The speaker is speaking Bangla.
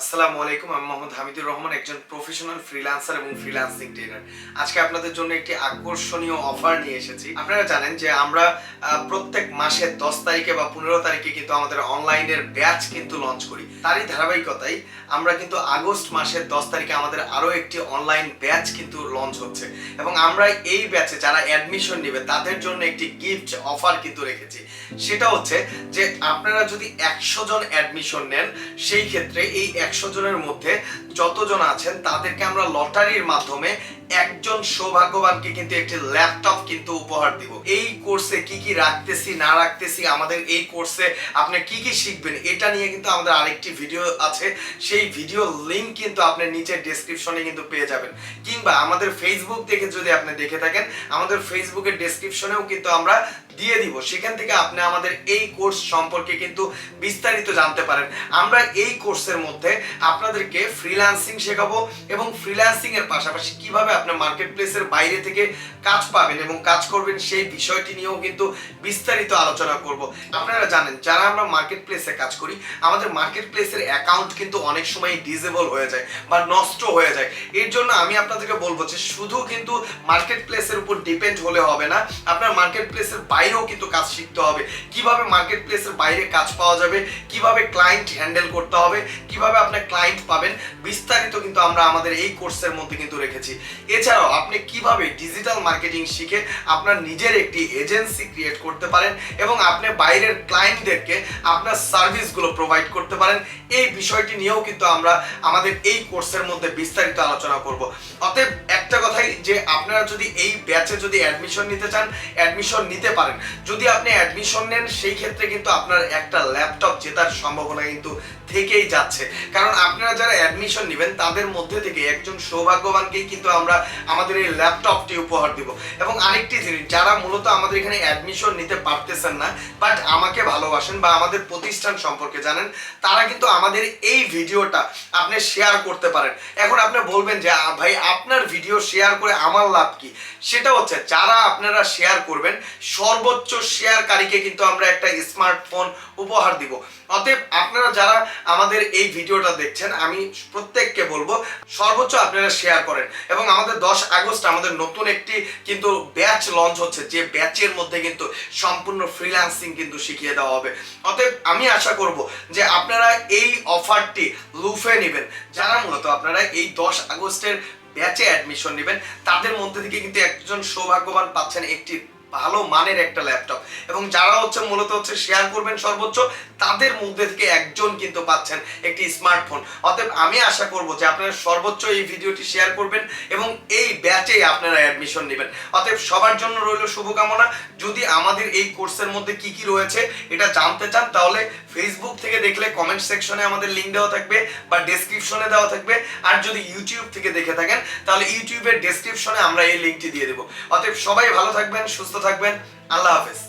আসসালামু আলাইকুম, আমি মোহাম্মদ হামিদুর রহমান, একজন প্রফেশনাল ফ্রিল্যান্সার এবং ফ্রিল্যান্সিং ট্রেনার। আজকে আপনাদের জন্য একটি আকর্ষণীয় অফার নিয়ে এসেছি। আপনারা জানেন যে আমরা প্রত্যেক মাসের 10 তারিখে বা 15 তারিখে কিন্তু আমাদের অনলাইনের ব্যাচ কিন্তু লঞ্চ করি। তারই ধারাবাহিকতায় আমরা কিন্তু আগস্ট মাসের 10 তারিখে আমাদের আরও একটি অনলাইন ব্যাচ কিন্তু লঞ্চ হচ্ছে এবং আমরা এই ব্যাচে যারা অ্যাডমিশন নেবে তাদের জন্য একটি গিফট অফার কিন্তু রেখেছি। সেটা হচ্ছে যে আপনারা যদি 100 জন অ্যাডমিশন নেন, সেই ক্ষেত্রে এই 100 জনের মধ্যে যতজন আছেন তাদেরকে আমরা লটারির মাধ্যমে একজন সৌভাগ্যবানকে কিন্তু একটি ল্যাপটপ কিন্তু উপহার দিব। এই কোর্সে কি কি রাখতেছি না রাখতেছি, আমাদের এই কোর্সে আপনি কি কি শিখবেন, এটা নিয়ে কিন্তু আমাদের আরেকটি ভিডিও আছে। সেই ভিডিও লিংক কিন্তু আপনি নিচে ডেসক্রিপশনে কিন্তু পেয়ে যাবেন, কিংবা আমাদের ফেসবুক থেকে যদি আপনি দেখে থাকেন, আমাদের ফেসবুকের ডেসক্রিপশনেও কিন্তু আমরা দিয়ে দিব। সেখান থেকে আপনি আমাদের এই কোর্স সম্পর্কে কিন্তু বিস্তারিত জানতে পারেন। আমরা এই কোর্সের মধ্যে আপনাদেরকে ফ্রিল্যান্সিং শেখাবো এবং ফ্রিল্যান্সিং এর পাশাপাশি কিভাবে আপনি মার্কেট প্লেসের বাইরে থেকে কাজ পাবেন এবং কাজ করবেন সেই বিষয়টি নিয়েও কিন্তু বিস্তারিত আলোচনা করব। আপনারা জানেন যারা আমরা মার্কেট প্লেসে কাজ করি, আমাদের মার্কেট প্লেসের অ্যাকাউন্ট কিন্তু অনেক সময় ডিসেবল হয়ে যায় বা নষ্ট হয়ে যায়। এর জন্য আমি আপনাদেরকে বলবো যে শুধু কিন্তু মার্কেট প্লেসের উপর ডিপেন্ড হলে হবে না, আপনার মার্কেট প্লেসের বাইরেও কিন্তু কাজ শিখতে হবে। কিভাবে মার্কেট প্লেসের বাইরে কাজ পাওয়া যাবে, কিভাবে ক্লায়েন্ট হ্যান্ডেল করতে হবে, কিভাবে আপনি ক্লায়েন্ট পাবেন, বিস্তারিত কিন্তু আমরা আমাদের এই কোর্সের মধ্যে কিন্তু রেখেছি। এছাড়াও আপনি কিভাবে ডিজিটাল মার্কেটিং শিখে আপনার নিজের একটি এজেন্সি ক্রিয়েট করতে পারেন এবং আপনি বাইরের ক্লায়েন্টদেরকে আপনার সার্ভিসগুলো প্রোভাইড করতে পারেন, এই বিষয়টি নিয়েও কিন্তু আমরা আমাদের এই কোর্সের মধ্যে বিস্তারিত আলোচনা করব। অতএব একটা কথাই, যে আপনারা যদি এই ব্যাচে যদি অ্যাডমিশন নিতে চান, অ্যাডমিশন নিতে পারেন। যদি আপনি অ্যাডমিশন নেন, সেই ক্ষেত্রে কিন্তু আপনার একটা ল্যাপটপ জেতার সম্ভাবনা কিন্তু থেকেই যাচ্ছে, কারণ আপনারা যারা অ্যাডমিশন নেবেন তাদের মধ্যে থেকে একজন সৌভাগ্যবানকেই কিন্তু আমরা আমাদের এই ল্যাপটপটি উপহার দিব। এবং আরেকটি জিনিস, যারা মূলত আমাদের এখানে অ্যাডমিশন নিতে পারতেছেন না বাট আমাকে ভালোবাসেন বা আমাদের প্রতিষ্ঠান সম্পর্কে জানেন, তারা কিন্তু আমাদের এই ভিডিওটা আপনি শেয়ার করতে পারেন। এখন আপনি বলবেন যে ভাই আপনার ভিডিও শেয়ার করে আমার লাভ কি? সেটা হচ্ছে, যারা আপনারা শেয়ার করবেন সর্বোচ্চ শেয়ারকারীকে কিন্তু আমরা একটা স্মার্টফোন উপহার দিব। অতএব আপনারা যারা আমাদের এই ভিডিওটা দেখছেন, আমি প্রত্যেককে বলবো সর্বোচ্চ আপনারা শেয়ার করেন। এবং আমাদের 10 আগস্ট আমাদের নতুন একটি কিন্তু ব্যাচ লঞ্চ হচ্ছে, যে ব্যাচের মধ্যে কিন্তু সম্পূর্ণ ফ্রিল্যান্সিং কিন্তু শিখিয়ে দেওয়া হবে। অতএব আমি আশা করব যে আপনারা এই অফারটি লুফে নেবেন। যারা মূলত আপনারা এই 10 আগস্টের ব্যাচে অ্যাডমিশন নেবেন, তাদের মধ্যে থেকে কিন্তু একজন সৌভাগ্যবান পাচ্ছেন একটি ভালো মানের একটা ল্যাপটপ, এবং যারা মূলত শেয়ার করবেন সর্বোচ্চ, তাদের মধ্যে থেকে একজন কিন্তু পাচ্ছেন একটি স্মার্টফোন। অতএব আমি আশা করব যে আপনারা সর্বোচ্চ এই ভিডিওটি শেয়ার করবেন এবং এই ব্যাচে আপনারা অ্যাডমিশন নেবেন। অতএব সবার জন্য রইল শুভকামনা। যদি আমাদের এই কোর্সের মধ্যে কি কি রয়েছে এটা জানতে চান, তাহলে ফেসবুক থেকে দেখলে কমেন্ট সেকশনে আমাদের লিংক দেওয়া থাকবে বা ডেসক্রিপশনে দেওয়া থাকবে, আর যদি ইউটিউব থেকে দেখে থাকেন তাহলে ইউটিউবের ডেসক্রিপশনে আমরা এই লিংকটি দিয়ে দেবো। অতএব সবাই ভালো থাকবেন, সুস্থ থাকবেন। আল্লাহ হাফেজ।